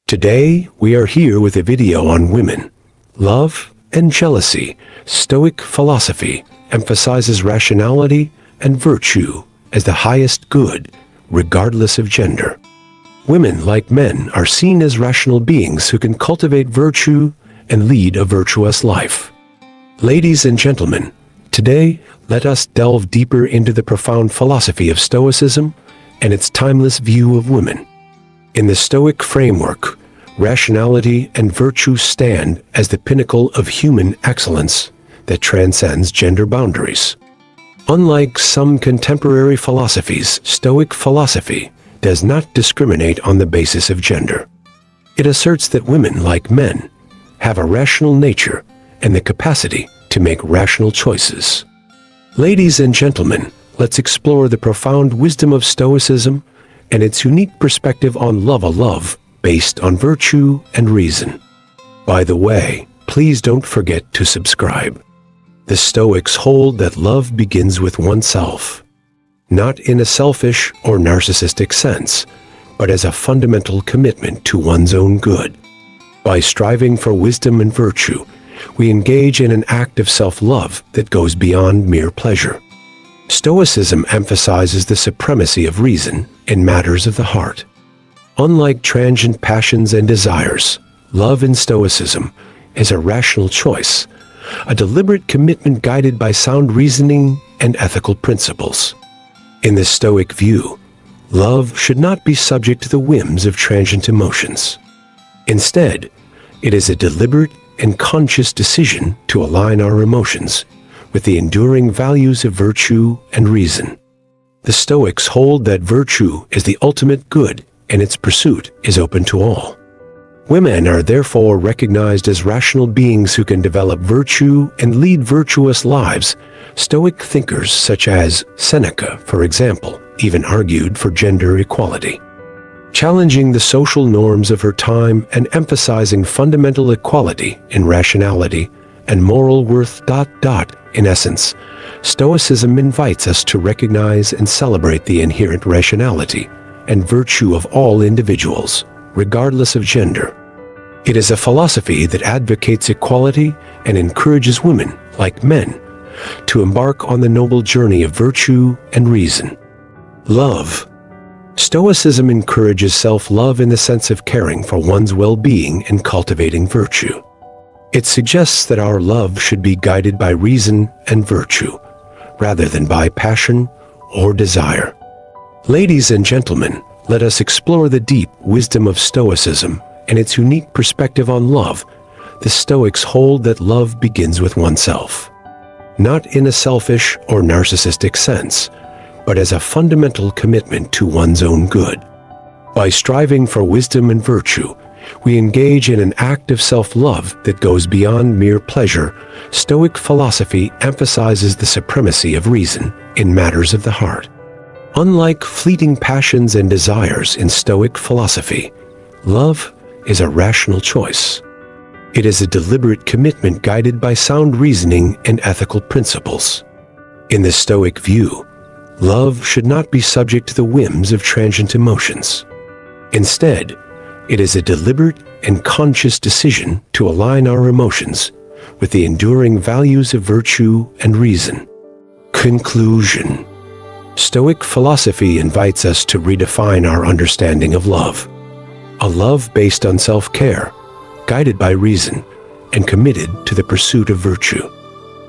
Today, we are here with a video on women, love, and jealousy. Stoic philosophy emphasizes rationality and virtue as the highest good, regardless of gender. Women, like men, are seen as rational beings who can cultivate virtue and lead a virtuous life. Ladies and gentlemen, today, let us delve deeper into the profound philosophy of Stoicism and its timeless view of women. In the Stoic framework, rationality and virtue stand as the pinnacle of human excellence that transcends gender boundaries. Unlike some contemporary philosophies, Stoic philosophy does not discriminate on the basis of gender. It asserts that women, like men, have a rational nature and the capacity to make rational choices. Ladies and gentlemen, let's explore the profound wisdom of Stoicism and its unique perspective on love, a love based on virtue and reason. By the way, please don't forget to subscribe. The Stoics hold that love begins with oneself, not in a selfish or narcissistic sense, but as a fundamental commitment to one's own good. By striving for wisdom and virtue, we engage in an act of self-love that goes beyond mere pleasure. Stoicism emphasizes the supremacy of reason in matters of the heart. Unlike transient passions and desires, love in Stoicism is a rational choice, a deliberate commitment guided by sound reasoning and ethical principles. In the Stoic view, love should not be subject to the whims of transient emotions. Instead, it is a deliberate and conscious decision to align our emotions with the enduring values of virtue and reason. The Stoics hold that virtue is the ultimate good and its pursuit is open to all. Women are therefore recognized as rational beings who can develop virtue and lead virtuous lives. Stoic thinkers such as Seneca, for example, even argued for gender equality, challenging the social norms of her time and emphasizing fundamental equality in rationality and moral worth. In essence, Stoicism invites us to recognize and celebrate the inherent rationality and virtue of all individuals, regardless of gender. It is a philosophy that advocates equality and encourages women, like men, to embark on the noble journey of virtue and reason. Love. Stoicism encourages self-love in the sense of caring for one's well-being and cultivating virtue. It suggests that our love should be guided by reason and virtue, rather than by passion or desire. Ladies and gentlemen, let us explore the deep wisdom of Stoicism and its unique perspective on love. The Stoics hold that love begins with oneself, not in a selfish or narcissistic sense, but as a fundamental commitment to one's own good. By striving for wisdom and virtue, we engage in an act of self-love that goes beyond mere pleasure. Stoic philosophy emphasizes the supremacy of reason in matters of the heart. Unlike fleeting passions and desires in Stoic philosophy, love is a rational choice. It is a deliberate commitment guided by sound reasoning and ethical principles. In the Stoic view, love should not be subject to the whims of transient emotions. Instead, it is a deliberate and conscious decision to align our emotions with the enduring values of virtue and reason. Conclusion. Stoic philosophy invites us to redefine our understanding of love. A love based on self-care, guided by reason, and committed to the pursuit of virtue.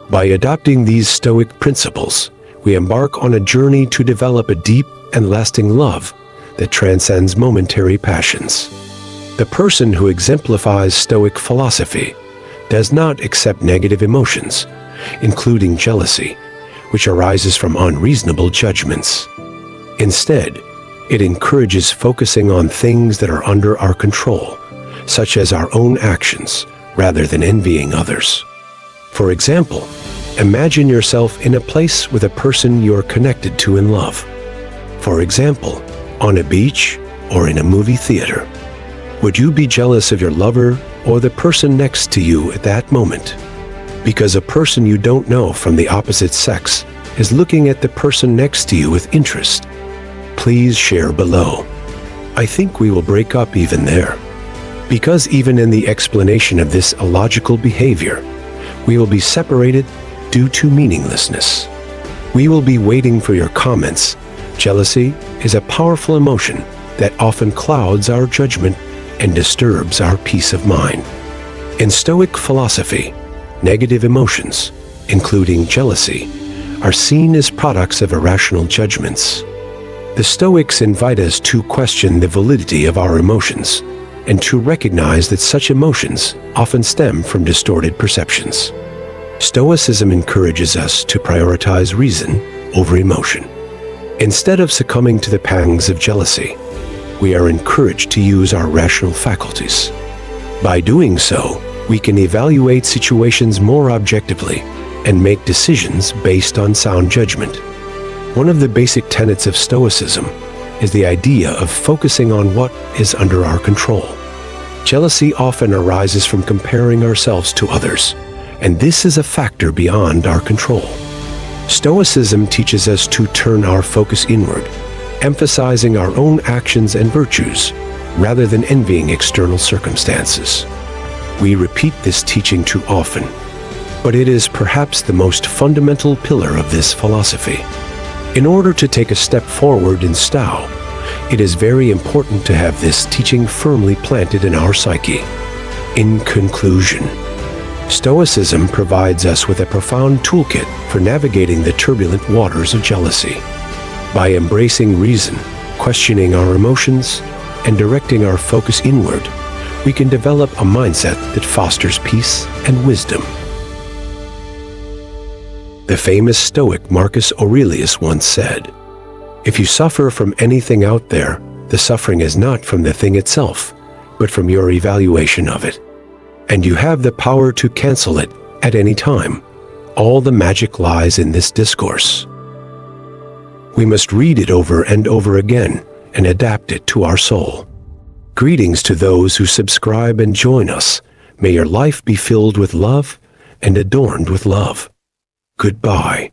By adopting these Stoic principles, we embark on a journey to develop a deep and lasting love that transcends momentary passions. The person who exemplifies Stoic philosophy does not accept negative emotions, including jealousy, which arises from unreasonable judgments. Instead, it encourages focusing on things that are under our control, such as our own actions, rather than envying others. For example, imagine yourself in a place with a person you're connected to in love. For example, on a beach or in a movie theater. Would you be jealous of your lover or the person next to you at that moment? Because a person you don't know from the opposite sex is looking at the person next to you with interest. Please share below. I think we will break up even there. Because even in the explanation of this illogical behavior, we will be separated due to meaninglessness. We will be waiting for your comments. Jealousy is a powerful emotion that often clouds our judgment and disturbs our peace of mind. In Stoic philosophy, negative emotions, including jealousy, are seen as products of irrational judgments. The Stoics invite us to question the validity of our emotions and to recognize that such emotions often stem from distorted perceptions. Stoicism encourages us to prioritize reason over emotion. Instead of succumbing to the pangs of jealousy, we are encouraged to use our rational faculties. By doing so, we can evaluate situations more objectively and make decisions based on sound judgment. One of the basic tenets of Stoicism is the idea of focusing on what is under our control. Jealousy often arises from comparing ourselves to others, and this is a factor beyond our control. Stoicism teaches us to turn our focus inward, emphasizing our own actions and virtues rather than envying external circumstances. We repeat this teaching too often, but it is perhaps the most fundamental pillar of this philosophy. In order to take a step forward in Stoa, it is very important to have this teaching firmly planted in our psyche. In conclusion, Stoicism provides us with a profound toolkit for navigating the turbulent waters of jealousy. By embracing reason, questioning our emotions, and directing our focus inward, we can develop a mindset that fosters peace and wisdom. The famous Stoic Marcus Aurelius once said, "If you suffer from anything out there, the suffering is not from the thing itself, but from your evaluation of it. And you have the power to cancel it at any time. All the magic lies in this discourse." We must read it over and over again and adapt it to our soul. Greetings to those who subscribe and join us. May your life be filled with love and adorned with love. Goodbye.